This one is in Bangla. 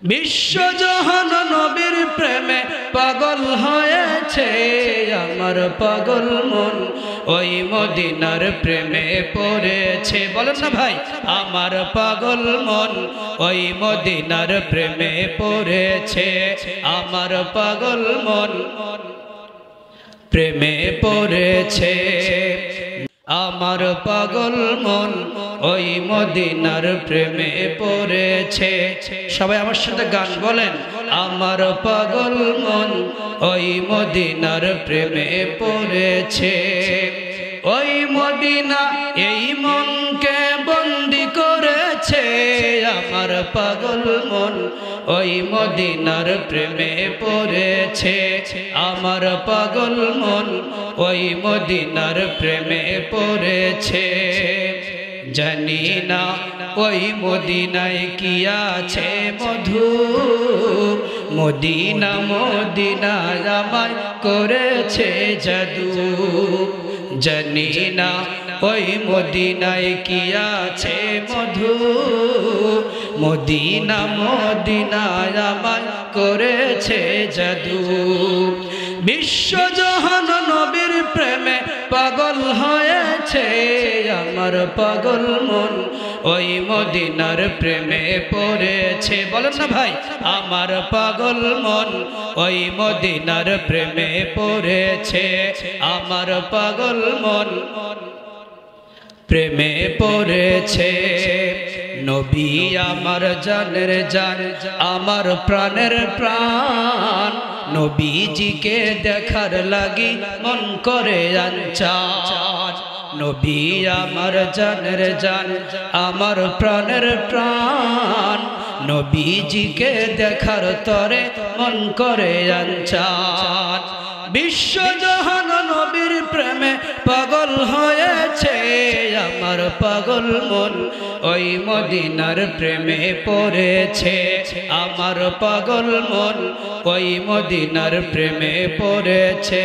বিশ্বজাহান নবীর প্রেমে পাগল হয়েছে আমার পাগল মন, ওই মদিনার প্রেমে পড়েছে। বলেন না ভাই, আমার পাগল মন ওই মদিনার প্রেমে পড়েছে, আমার পাগল মন প্রেমে পড়েছে। আমার পাগল মন ওই মদিনার প্রেমে পড়েছে। সবাই আমার সাথে গান বলেন, আমার পাগল মন ওই মদিনার প্রেমে পড়েছে। ওই মদিনা এই মনকে বন্দি করেছে, আমার পাগল মন ওই মদিনার প্রেমে পড়েছে, আমার পাগল মন ওই মদিনার প্রেমে পড়েছে। জানি না ওই মদিনায় কি আছে মধু, মদিনা মদিনা আমায় করেছে জাদু। জানি না ওই মদিনায় কি আছে মধু, মদিনা মদিনা আমায় করেছে জাদু। বিশ্বজাহান নবীর প্রেমে পাগল হয়েছে আমার পাগল মন ওই মদিনার প্রেমে পড়েছে। বলেন না ভাই, আমার পাগল মন ওই মদিনার প্রেমে পড়েছে, আমার পাগল মন প্রেমে পড়েছে। নবী আমার জানের জান, আমার প্রাণের প্রাণ, নবীজিকে দেখার লাগি মন করে আনচান। নবী আমার জানের জান, আমার প্রাণের প্রাণ, নবীজিকে দেখার তরে মন করে আনচান। বিশ্বজাহান নবীর প্রেমে পাগল হয়েছে আমার পাগল মন ওই মদিনার প্রেমে পড়েছে, আমার পাগল মন ওই মদিনার প্রেমে পড়েছে।